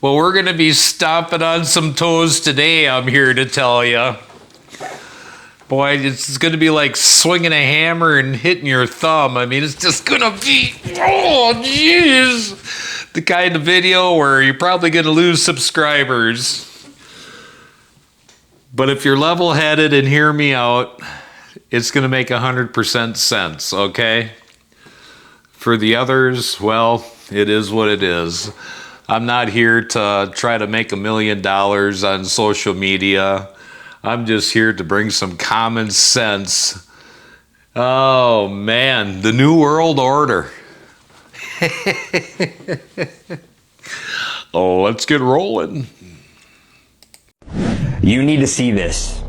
Well, we're going to be stomping on some toes today, I'm here to tell you. Boy, it's going to be like swinging a hammer and hitting your thumb. I mean, it's just going to be, oh, jeez, the kind of video where you're probably going to lose subscribers. But if you're level-headed and hear me out, it's going to make 100% sense, okay? For the others, well, it is what it is. I'm not here to try to make $1 million on social media. I'm just here to bring some common sense. Oh, man, the New World Order. Oh, let's get rolling. You need to see this.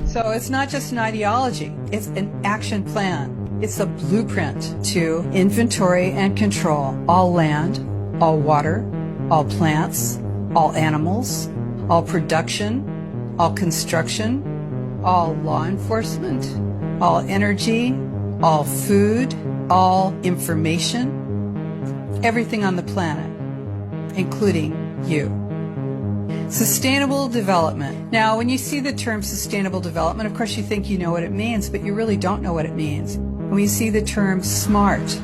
So it's not just an ideology, it's an action plan. It's a blueprint to inventory and control all land, all water, all plants, all animals, all production, all construction, all law enforcement, all energy, all food, all information, everything on the planet, including you. Sustainable development. Now, when you see the term sustainable development, of course you think you know what it means, but you really don't know what it means. When you see the term SMART,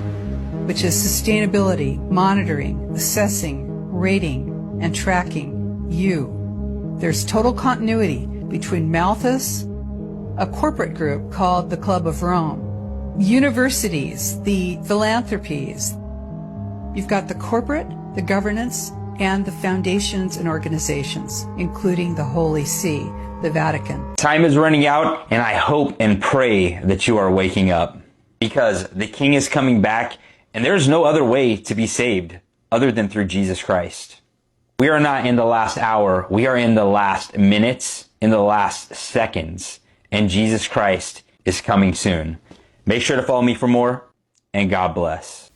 which is sustainability, monitoring, assessing, rating, and tracking you, there's total continuity between Malthus, a corporate group called the Club of Rome, universities, the philanthropies. You've got the corporate, the governance, and the foundations and organizations, including the Holy See, the Vatican. Time is running out, and I hope and pray that you are waking up, because the King is coming back, and there's no other way to be saved other than through Jesus Christ. We are not in the last hour. We are in the last minutes, in the last seconds, and Jesus Christ is coming soon. Make sure to follow me for more, and God bless.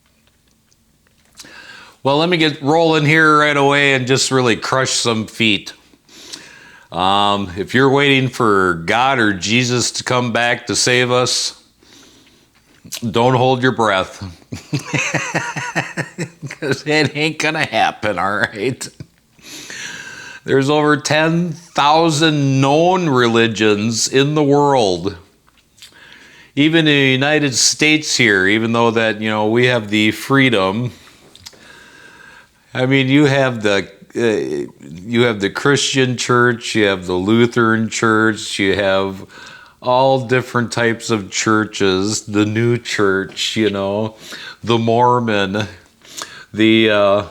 Well, let me get rolling here right away and just really crush some feet. If you're waiting for God or Jesus to come back to save us, don't hold your breath. Because it ain't going to happen, all right? There's over 10,000 known religions in the world. Even in the United States here, even though that, we have the freedom. I mean, you have the Christian church, you have the Lutheran church, you have all different types of churches, the new church, the Mormon, the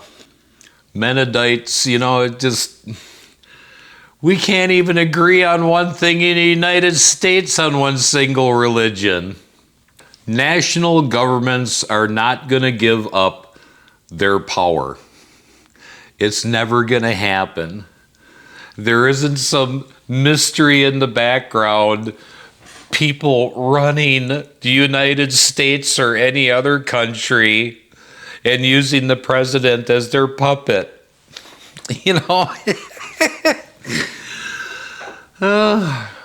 Mennonites, we can't even agree on one thing in the United States on one single religion. National governments are not going to give up their power. It's never going to happen. There isn't some mystery in the background, people running the United States or any other country and using the president as their puppet.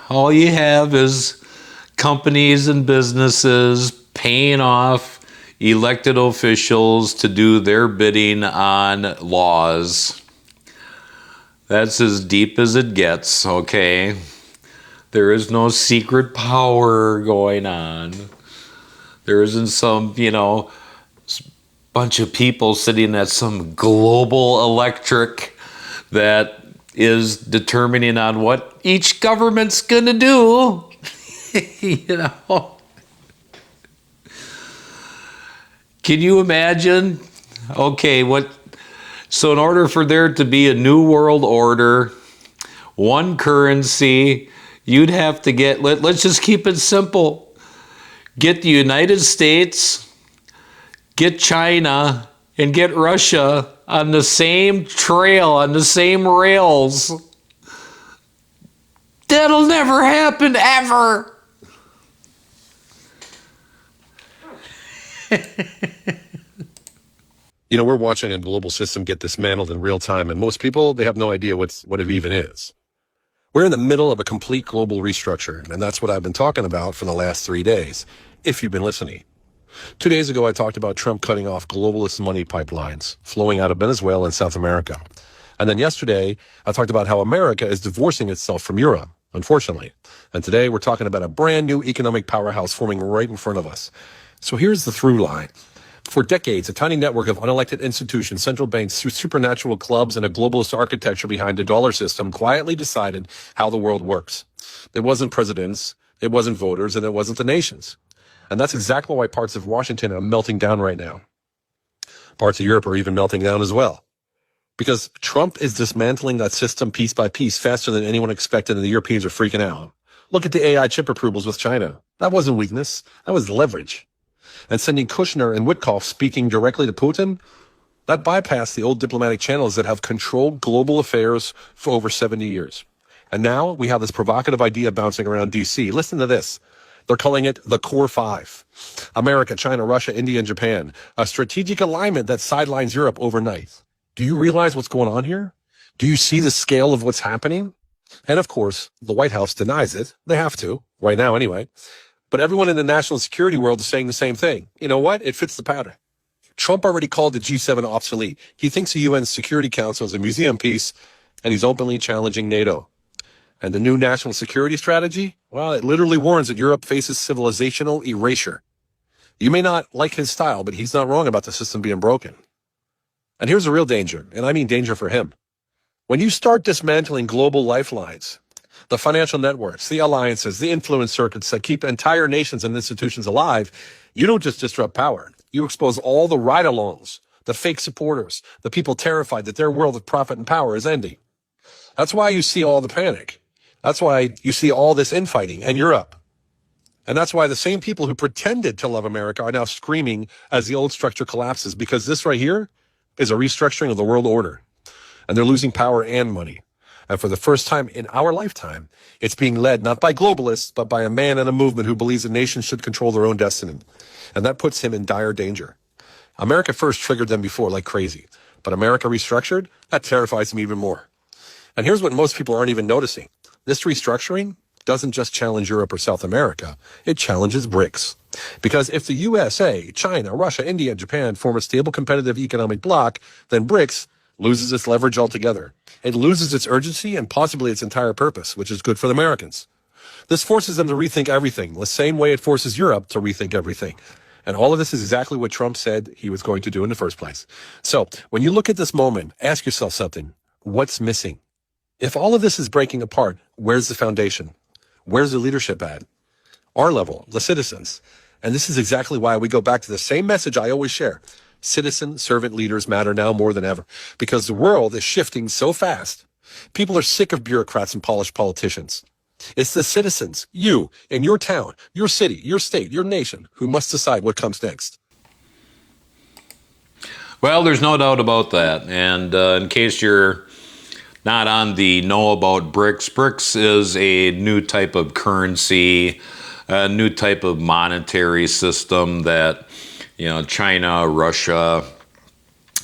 All you have is companies and businesses paying off elected officials to do their bidding on laws. That's as deep as it gets, okay? There is no secret power going on. There isn't some, bunch of people sitting at some global electric that is determining on what each government's gonna do. Can you imagine? Okay, so in order for there to be a new world order, one currency, you'd have to get, let's just keep it simple. Get the United States, get China, and get Russia on the same trail, on the same rails. That'll never happen, ever. We're watching a global system get dismantled in real time, and most people, they have no idea what it even is. We're in the middle of a complete global restructure, and that's what I've been talking about for the last 3 days, if you've been listening. 2 days ago, I talked about Trump cutting off globalist money pipelines flowing out of Venezuela and South America. And then yesterday, I talked about how America is divorcing itself from Europe, unfortunately. And today we're talking about a brand new economic powerhouse forming right in front of us. So here's the through line. For decades, a tiny network of unelected institutions, central banks, supernatural clubs, and a globalist architecture behind the dollar system quietly decided how the world works. It wasn't presidents, it wasn't voters, and it wasn't the nations. And that's exactly why parts of Washington are melting down right now. Parts of Europe are even melting down as well. Because Trump is dismantling that system piece by piece faster than anyone expected, and the Europeans are freaking out. Look at the AI chip approvals with China. That wasn't weakness, that was leverage. And sending Kushner and Witkoff speaking directly to Putin, that bypassed the old diplomatic channels that have controlled global affairs for over 70 years. And now we have this provocative idea bouncing around DC. Listen to this. They're calling it the Core Five. America, China, Russia, India, and Japan. A strategic alignment that sidelines Europe overnight. Do you realize what's going on here? Do you see the scale of what's happening? And of course, the White House denies it. They have to, right now anyway. But everyone in the national security world is saying the same thing. You know what? It fits the pattern. Trump already called the G7 obsolete. He thinks the UN Security Council is a museum piece, and he's openly challenging NATO. And the new national security strategy? Well, it literally warns that Europe faces civilizational erasure. You may not like his style, but he's not wrong about the system being broken. And here's the real danger, and I mean danger for him. When you start dismantling global lifelines, the financial networks, the alliances, the influence circuits that keep entire nations and institutions alive, you don't just disrupt power. You expose all the ride-alongs, the fake supporters, the people terrified that their world of profit and power is ending. That's why you see all the panic. That's why you see all this infighting and Europe. And that's why the same people who pretended to love America are now screaming as the old structure collapses, because this right here is a restructuring of the world order. And they're losing power and money. And for the first time in our lifetime, it's being led not by globalists, but by a man and a movement who believes the nation should control their own destiny. And that puts him in dire danger. America first triggered them before like crazy. But America restructured? That terrifies me even more. And here's what most people aren't even noticing. This restructuring doesn't just challenge Europe or South America. It challenges BRICS. Because if the USA, China, Russia, India, and Japan form a stable competitive economic bloc, then BRICS loses its leverage altogether. It loses its urgency and possibly its entire purpose, which is good for the Americans. This forces them to rethink everything, the same way it forces Europe to rethink everything. And all of this is exactly what Trump said he was going to do in the first place. So when you look at this moment, ask yourself something. What's missing? If all of this is breaking apart, where's the foundation? Where's the leadership at? Our level, the citizens. And this is exactly why we go back to the same message I always share. Citizen servant leaders matter now more than ever, because the world is shifting so fast. People are sick of bureaucrats and polished politicians. It's the citizens, you, in your town, your city, your state, your nation, who must decide what comes next. Well, there's no doubt about that. And in case you're not on the know about BRICS, BRICS is a new type of currency, a new type of monetary system that, you know, China, Russia,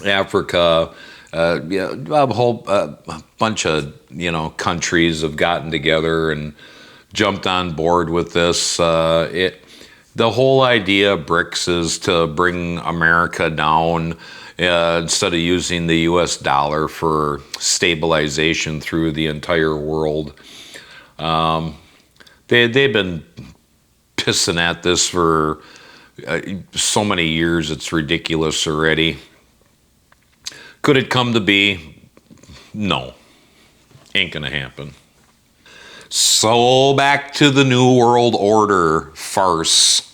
Africa, a whole bunch of, you know, countries have gotten together and jumped on board with this. The whole idea of BRICS is to bring America down instead of using the US dollar for stabilization through the entire world. They've been pissing at this for so many years, it's ridiculous already. Could it come to be? No. Ain't gonna happen. So back to the New World Order farce.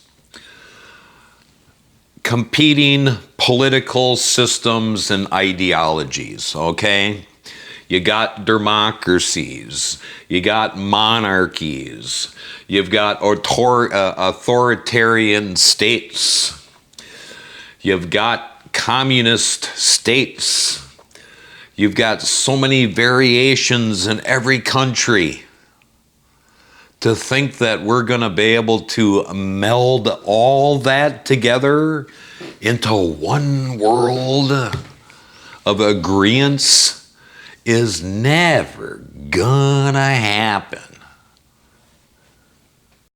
Competing political systems and ideologies, okay? You got democracies, you got monarchies, you've got authoritarian states, you've got communist states, you've got so many variations in every country. To think that we're going to be able to meld all that together into one world of agreeance is never gonna happen.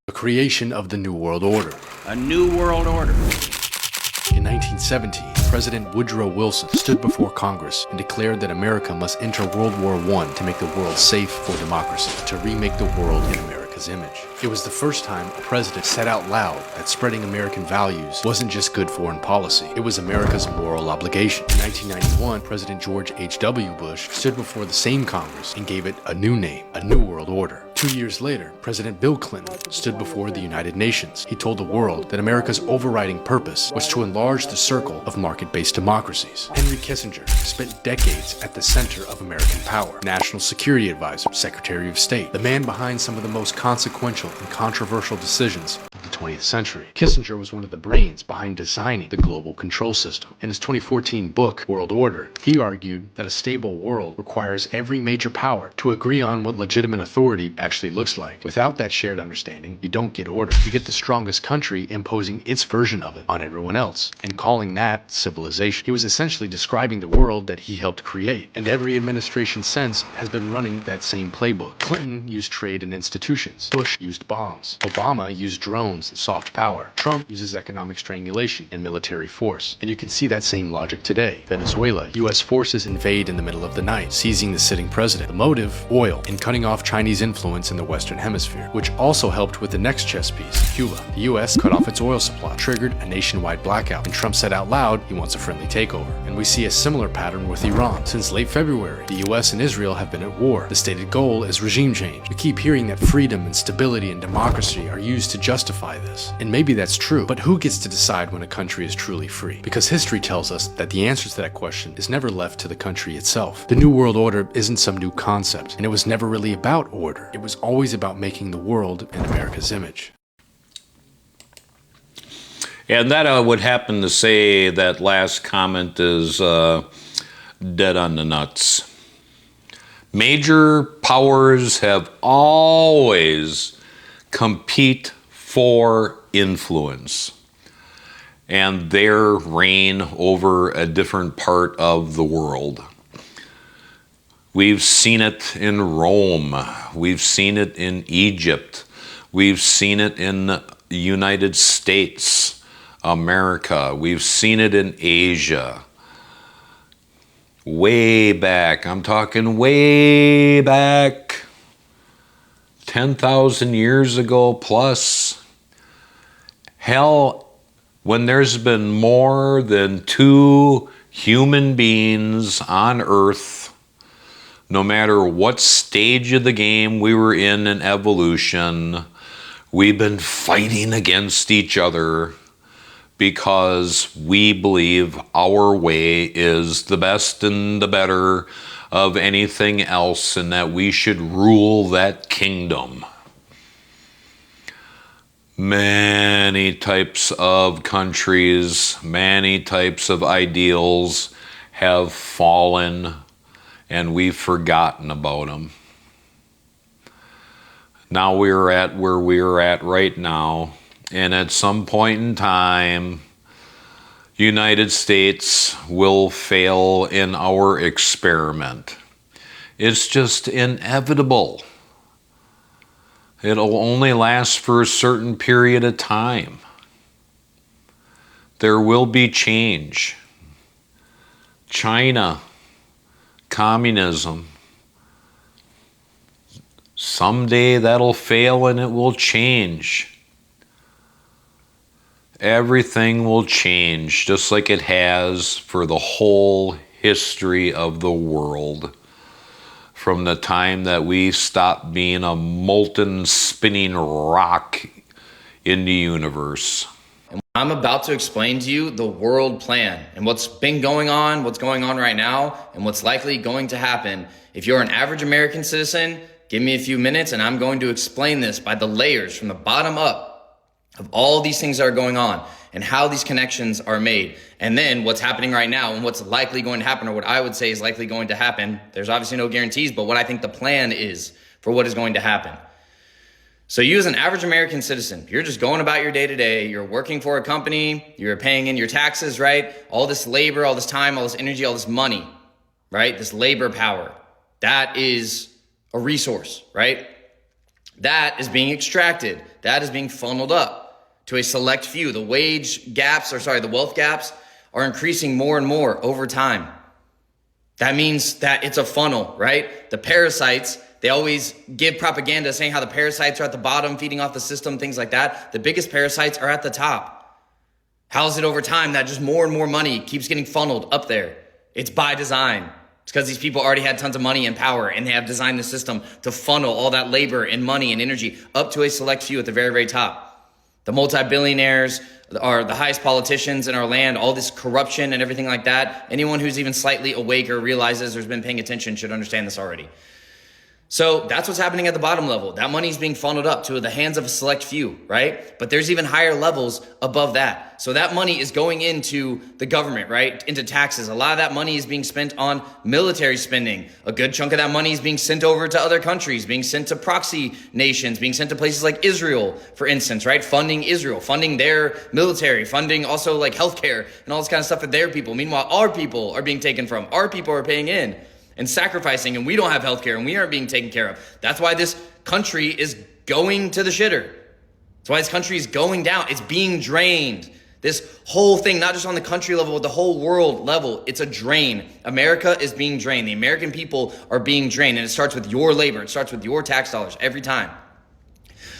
The creation of the New World Order. A new world order. In 1917, President Woodrow Wilson stood before Congress and declared that America must enter World War I to make the world safe for democracy, to remake the world in America's image. It was the first time a president said out loud that spreading American values wasn't just good foreign policy, it was America's moral obligation. In 1991, President George H.W. Bush stood before the same Congress and gave it a new name, a New World Order. 2 years later, President Bill Clinton stood before the United Nations. He told the world that America's overriding purpose was to enlarge the circle of market-based democracies. Henry Kissinger spent decades at the center of American power. National Security Advisor, Secretary of State, the man behind some of the most consequential and controversial decisions of the 20th century. Kissinger was one of the brains behind designing the global control system. In his 2014 book, World Order, he argued that a stable world requires every major power to agree on what legitimate authority actually looks like. Without that shared understanding, you don't get order. You get the strongest country imposing its version of it on everyone else and calling that civilization. He was essentially describing the world that he helped create, and every administration since has been running that same playbook. Clinton used trade and institutions. Bush used bombs. Obama used drones and soft power. Trump uses economic strangulation and military force. And you can see that same logic today. Venezuela, U.S. forces invade in the middle of the night, seizing the sitting president. The motive, oil, and cutting off Chinese influence in the Western Hemisphere, which also helped with the next chess piece, Cuba. The U.S. cut off its oil supply, triggered a nationwide blackout, and Trump said out loud he wants a friendly takeover. And we see a similar pattern with Iran. Since late February, the U.S. and Israel have been at war. The stated goal is regime change. We keep hearing that freedom and stability and democracy are used to justify this. And maybe that's true, but who gets to decide when a country is truly free? Because history tells us that the answer to that question is never left to the country itself. The New World Order isn't some new concept, and it was never really about order. It was always about making the world in America's image. And that I would happen to say that last comment is dead on the nuts. Major powers have always compete for influence and their reign over a different part of the world. We've seen it in Rome. We've seen it in Egypt. We've seen it in the United States, America. We've seen it in Asia. Way back, I'm talking way back, 10,000 years ago plus. Hell, when there's been more than 2 human beings on Earth, no matter what stage of the game we were in evolution, we've been fighting against each other because we believe our way is the best and the better of anything else, and that we should rule that kingdom. Many types of countries, many types of ideals have fallen, and we've forgotten about them. Now we're at where we're at right now, and at some point in time, United States will fail in our experiment. It's just inevitable. It'll only last for a certain period of time. There will be change. China, communism. Someday that'll fail and it will change. Everything will change just like it has for the whole history of the world. From the time that we stopped being a molten, spinning rock in the universe. And I'm about to explain to you the world plan and what's been going on, what's going on right now, and what's likely going to happen. If you're an average American citizen, give me a few minutes and I'm going to explain this by the layers from the bottom up of all these things that are going on and how these connections are made. And then what's happening right now and what's likely going to happen, or what I would say is likely going to happen. There's obviously no guarantees, but what I think the plan is for what is going to happen. So you as an average American citizen, you're just going about your day to day. You're working for a company. You're paying in your taxes, right? All this labor, all this time, all this energy, all this money, right? This labor power, that is a resource, right? That is being extracted. That is being funneled up to a select few. The wealth gaps are increasing more and more over time. That means that it's a funnel, right? The parasites, they always give propaganda saying how the parasites are at the bottom, feeding off the system, things like that. The biggest parasites are at the top. How is it over time that just more and more money keeps getting funneled up there? It's by design. It's because these people already had tons of money and power, and they have designed the system to funnel all that labor and money and energy up to a select few at the very, very top. The multi-billionaires are the highest politicians in our land, all this corruption and everything like that. Anyone who's even slightly awake or realizes there's been paying attention should understand this already. So that's what's happening at the bottom level. That money is being funneled up to the hands of a select few, right? But there's even higher levels above that. So that money is going into the government, right? Into taxes. A lot of that money is being spent on military spending. A good chunk of that money is being sent over to other countries, being sent to proxy nations, being sent to places like Israel, for instance, right? Funding Israel, funding their military, funding also like healthcare and all this kind of stuff for their people. Meanwhile, our people are being taken from. Our people are paying in and sacrificing, and we don't have healthcare, and we aren't being taken care of. That's why this country is going to the shitter. That's why this country is going down. It's being drained. This whole thing, not just on the country level, but the whole world level, it's a drain. America is being drained. The American people are being drained, and it starts with your labor. It starts with your tax dollars every time.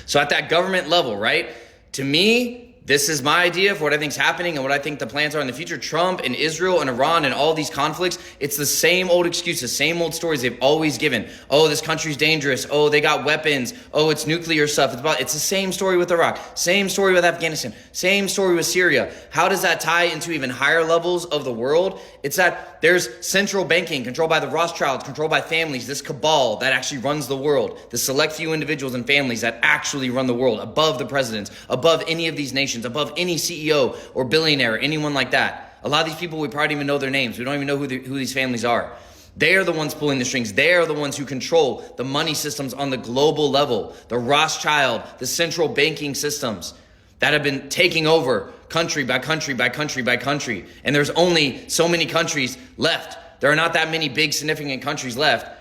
So at that government level, right, to me, this is my idea of what I think is happening and what I think the plans are in the future. Trump and Israel and Iran and all these conflicts, it's the same old excuses, same old stories they've always given. Oh, this country's dangerous. Oh, they got weapons. Oh, it's nuclear stuff. It's the same story with Iraq, same story with Afghanistan, same story with Syria. How does that tie into even higher levels of the world? It's that there's central banking controlled by the Rothschilds, controlled by families, this cabal that actually runs the world, the select few individuals and families that actually run the world above the presidents, above any of these nations, above any CEO or billionaire or anyone like that. A lot of these people, we probably don't even know their names. We don't even know who these families are. They are the ones pulling the strings. They are the ones who control the money systems on the global level. The Rothschild, the central banking systems that have been taking over country by country by country by country. And there's only so many countries left. There are not that many big significant countries left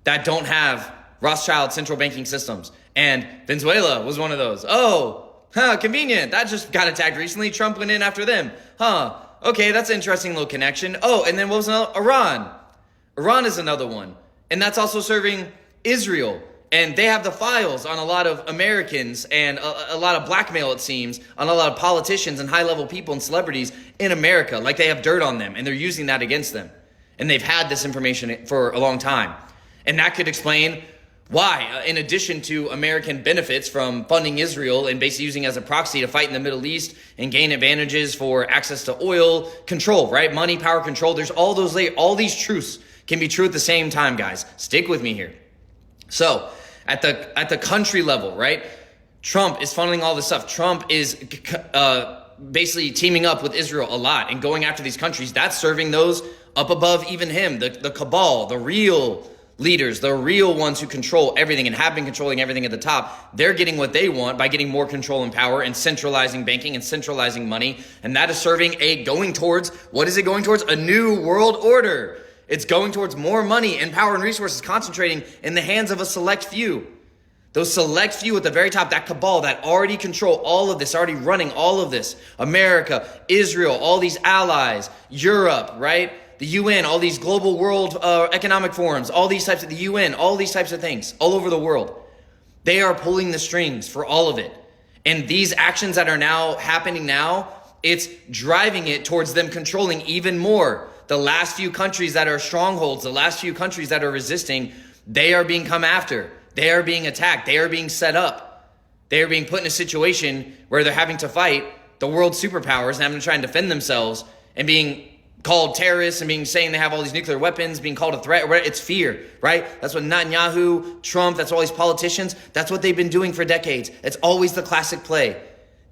that don't have Rothschild central banking systems. And Venezuela was one of those. Convenient. That just got attacked recently. Trump went in after them. Okay, that's an interesting little connection. Oh, and then what was another? Iran. Iran is another one. And that's also serving Israel. And they have the files on a lot of Americans and a lot of blackmail, it seems, on a lot of politicians and high-level people and celebrities in America. Like they have dirt on them, and they're using that against them. And they've had this information for a long time. And that could explain why, in addition to American benefits from funding Israel and basically using it as a proxy to fight in the Middle East and gain advantages for access to oil, control, right? Money, power, control. There's all these truths can be true at the same time, guys. Stick with me here. So at the country level, right? Trump is funneling all this stuff. Trump is basically teaming up with Israel a lot and going after these countries. That's serving those up above even him, the cabal, the real leaders, the real ones who control everything and have been controlling everything at the top. They're getting what they want by getting more control and power and centralizing banking and centralizing money. And that is serving going towards, what is it going towards? A new world order. It's going towards more money and power and resources concentrating in the hands of a select few. Those select few at the very top, that cabal that already control all of this, already running all of this. America, Israel, all these allies, Europe, right? The UN, all these global world economic forums, all these types of the UN, all these types of things all over the world. They are pulling the strings for all of it. And these actions that are now happening now, it's driving it towards them controlling even more. The last few countries that are strongholds, the last few countries that are resisting, they are being come after. They are being attacked. They are being set up. They are being put in a situation where they're having to fight the world superpowers and having to try and defend themselves and being called terrorists and being saying they have all these nuclear weapons, being called a threat. It's fear, right? That's what Netanyahu, Trump, that's all these politicians, that's what they've been doing for decades. It's always the classic play.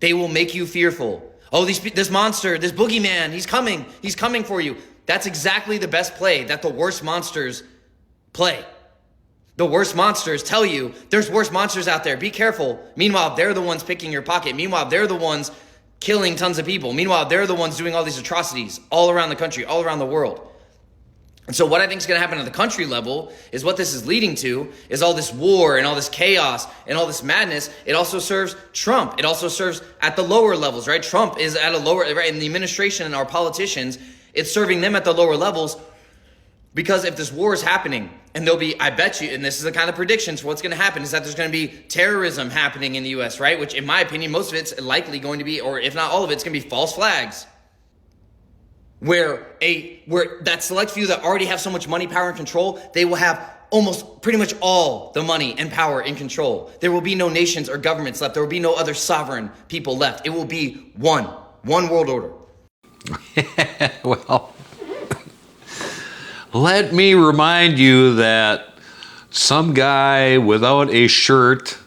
They will make you fearful. Oh, this monster, this boogeyman, he's coming for you. That's exactly the best play that the worst monsters play. The worst monsters tell you there's worse monsters out there. Be careful. Meanwhile, they're the ones picking your pocket. Meanwhile, they're the ones killing tons of people. Meanwhile, they're the ones doing all these atrocities all around the country, all around the world. And so what I think is going to happen at the country level is what this is leading to is all this war and all this chaos and all this madness. It also serves Trump. It also serves at the lower levels, right? Trump is at a lower, right? In the administration and our politicians, it's serving them at the lower levels, because if this war is happening and there'll be, I bet you, and this is the kind of predictions for what's going to happen, is that there's going to be terrorism happening in the U.S., right? Which in my opinion, most of it's likely going to be, or if not all of it, it's going to be false flags. Where that select few that already have so much money, power, and control, they will have almost pretty much all the money and power and control. There will be no nations or governments left. There will be no other sovereign people left. It will be one world order. Well, let me remind you that some guy without a shirt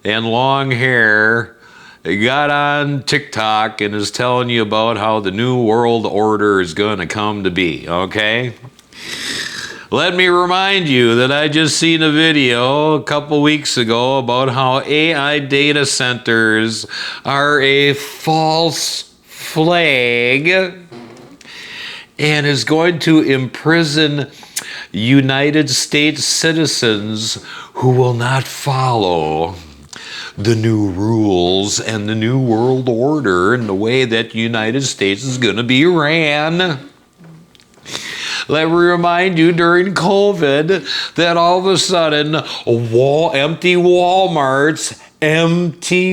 and long hair got on TikTok and is telling you about how the new world order is going to come to be, okay? Let me remind you that I just seen a video a couple weeks ago about how AI data centers are a false flag and is going to imprison United States citizens who will not follow the new rules and the new world order and the way that the United States is going to be ran. Let me remind you, during COVID, that all of a sudden, empty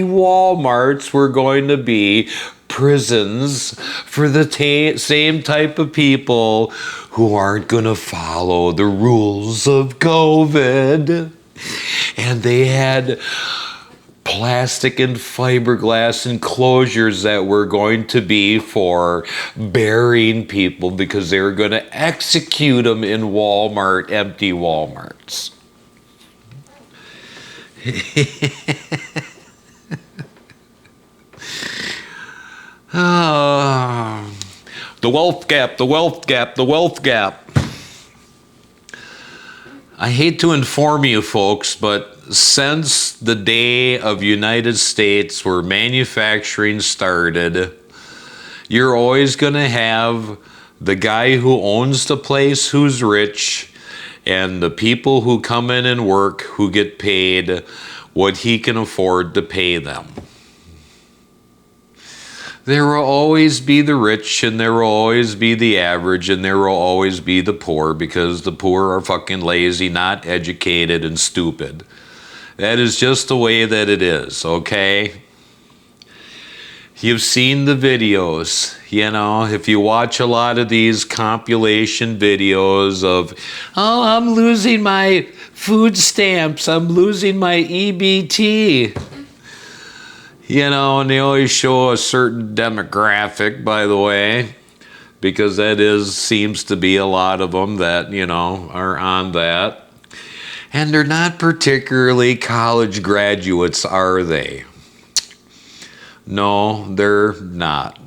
Walmarts were going to be prisons for the same type of people who aren't going to follow the rules of COVID. And they had plastic and fiberglass enclosures that were going to be for burying people because they were going to execute them in empty Walmarts. The wealth gap, the wealth gap, the wealth gap. I hate to inform you folks, but since the day of United States where manufacturing started, you're always going to have the guy who owns the place who's rich and the people who come in and work who get paid what he can afford to pay them. There will always be the rich, and there will always be the average, and there will always be the poor, because the poor are fucking lazy, not educated, and stupid. That is just the way that it is, okay? You've seen the videos, you know, if you watch a lot of these compilation videos of, oh, I'm losing my food stamps, I'm losing my EBT. You know, and they always show a certain demographic, by the way, because that seems to be a lot of them that, you know, are on that. And they're not particularly college graduates, are they? No, they're not.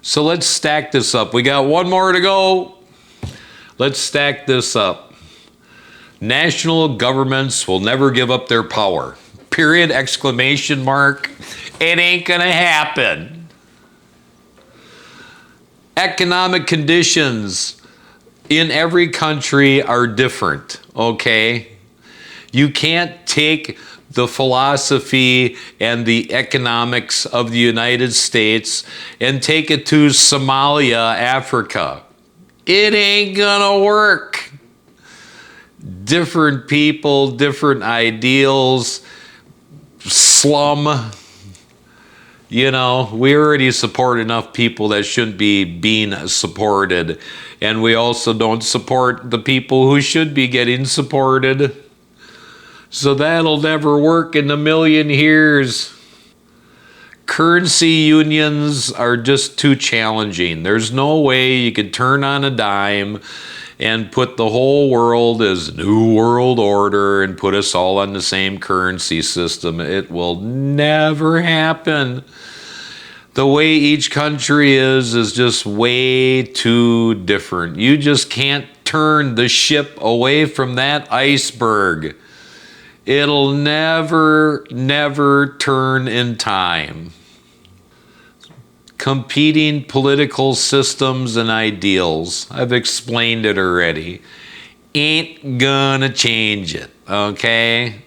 So let's stack this up. We got one more to go. Let's stack this up. National governments will never give up their power. Period, exclamation mark. It ain't gonna happen. Economic conditions in every country are different, okay? You can't take the philosophy and the economics of the United States and take it to Somalia, Africa. It ain't gonna work. Different people, different ideals, slum. You know, we already support enough people that shouldn't be being supported. And we also don't support the people who should be getting supported. So that'll never work in a million years. Currency unions are just too challenging. There's no way you could turn on a dime and put the whole world as New World Order and put us all on the same currency system. It will never happen. The way each country is just way too different. You just can't turn the ship away from that iceberg. It'll never, never turn in time. Competing political systems and ideals. I've explained it already. ain't gonna change it, okay?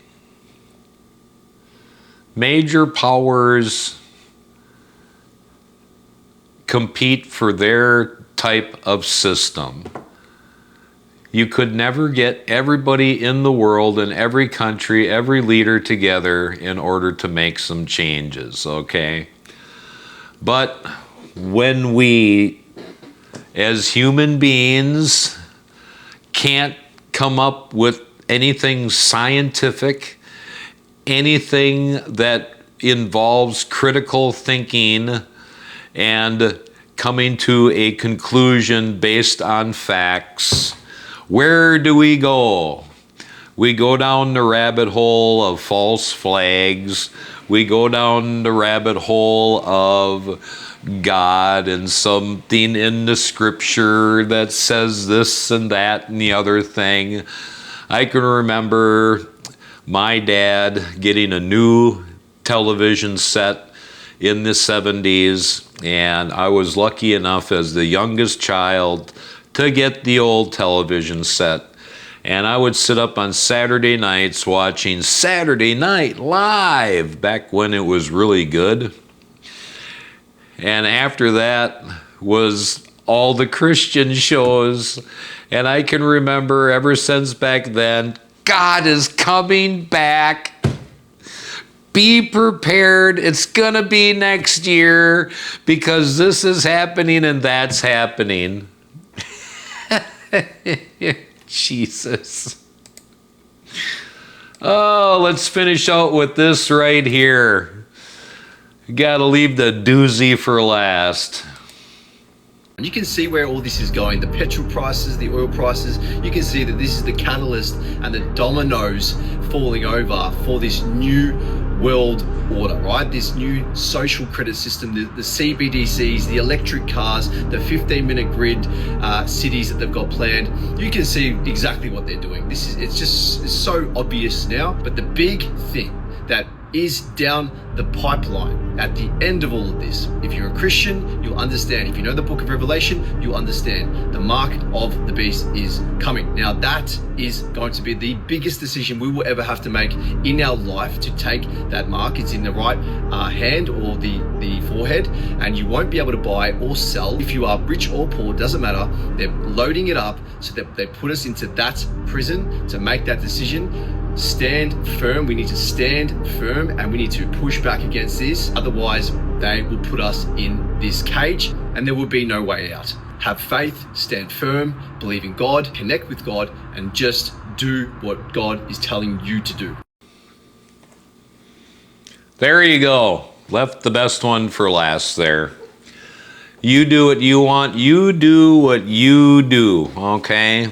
Major powers compete for their type of system. You could never get everybody in the world, in every country, every leader together in order to make some changes, okay? But when we, as human beings, can't come up with anything scientific, anything that involves critical thinking and coming to a conclusion based on facts, where do we go? We go down the rabbit hole of false flags. We go down the rabbit hole of God and something in the scripture that says this and that and the other thing. I can remember my dad getting a new television set in the 70s, and I was lucky enough as the youngest child to get the old television set. And I would sit up on Saturday nights watching Saturday Night Live, back when it was really good. And after that was all the Christian shows. And I can remember ever since back then, God is coming back. Be prepared. It's going to be next year because this is happening and that's happening. Jesus. Oh, let's finish out with this right here. Got to leave the doozy for last. You can see where all this is going, the petrol prices, the oil prices. You can see that this is the catalyst and the dominoes falling over for this new world order, right? This new social credit system, the CBDCs, the electric cars, the 15-minute grid cities that they've got planned. You can see exactly what they're doing. It's so obvious now, but the big thing that is down the pipeline at the end of all of this, if you're a Christian, you'll understand. If you know the book of Revelation, you'll understand the mark of the beast is coming. Now that is going to be the biggest decision we will ever have to make in our life, to take that mark. It's in the right hand or the forehead, and you won't be able to buy or sell. If you are rich or poor, doesn't matter. They're loading it up so that they put us into that prison to make that decision. Stand firm. We need to stand firm, and we need to push back against this. Otherwise, they will put us in this cage and there will be no way out. Have faith, stand firm, believe in God, connect with God, and just do what God is telling you to do. There you go. Left the best one for last there. You do what you want. You do what you do, okay?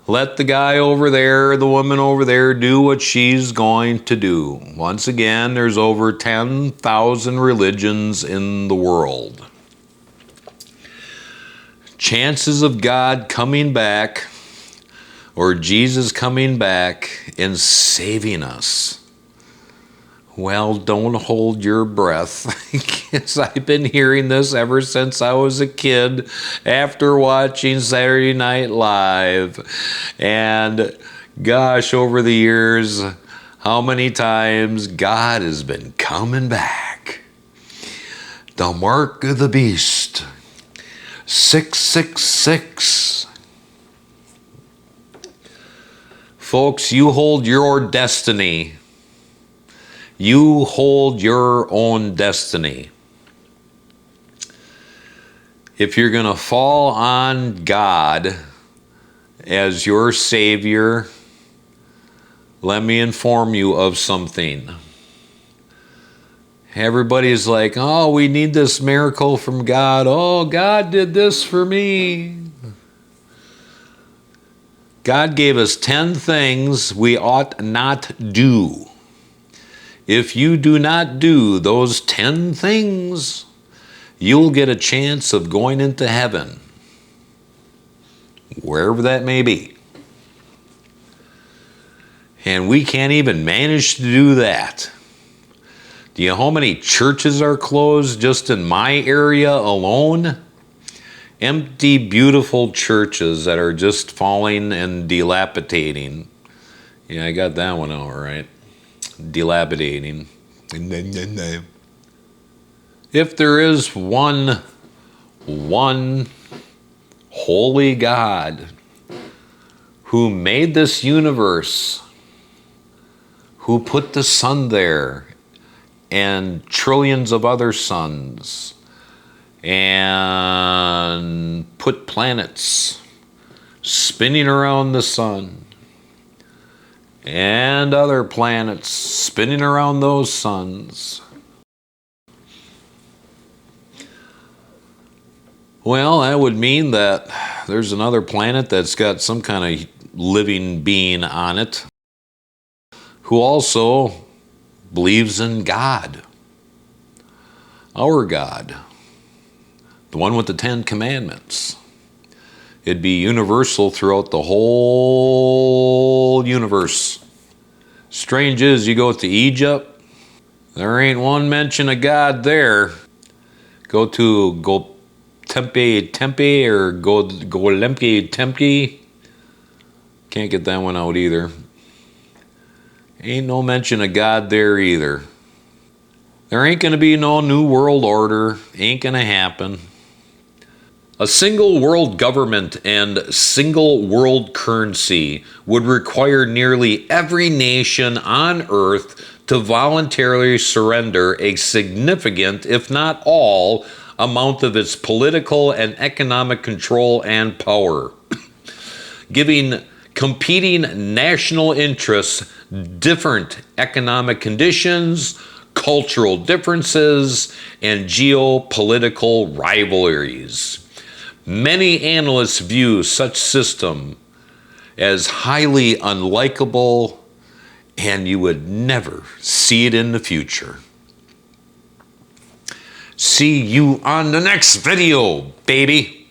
Let the guy over there, the woman over there, do what she's going to do. Once again, there's over 10,000 religions in the world. Chances of God coming back, or Jesus coming back and saving us, well, don't hold your breath, because I've been hearing this ever since I was a kid after watching Saturday Night Live. And gosh, over the years, how many times God has been coming back. The mark of the beast, 666. Folks, you hold your destiny. You hold your own destiny. If you're going to fall on God as your Savior, let me inform you of something. Everybody's like, oh, we need this miracle from God. Oh, God did this for me. God gave us 10 things we ought not do. If you do not do those 10 things, you'll get a chance of going into heaven, wherever that may be. And we can't even manage to do that. Do you know how many churches are closed just in my area alone? empty, beautiful churches that are just falling and dilapidating. Yeah, I got that one all right. Dilapidating. If there is one holy God who made this universe, who put the sun there and trillions of other suns, and put planets spinning around the sun, and other planets spinning around those suns. Well, that would mean that there's another planet that's got some kind of living being on it who also believes in God, our God, the one with the 10 Commandments. It'd be universal throughout the whole universe. Strange is, you go to Egypt, there ain't one mention of God there. Go to Tempe or Golemke Tempe. Can't get that one out either. Ain't no mention of God there either. There ain't gonna be no new world order. Ain't gonna happen. A single world government and single world currency would require nearly every nation on earth to voluntarily surrender a significant, if not all, amount of its political and economic control and power, giving competing national interests different economic conditions, cultural differences, and geopolitical rivalries. Many analysts view such system as highly unlikable, and you would never see it in the future. See you on the next video, baby.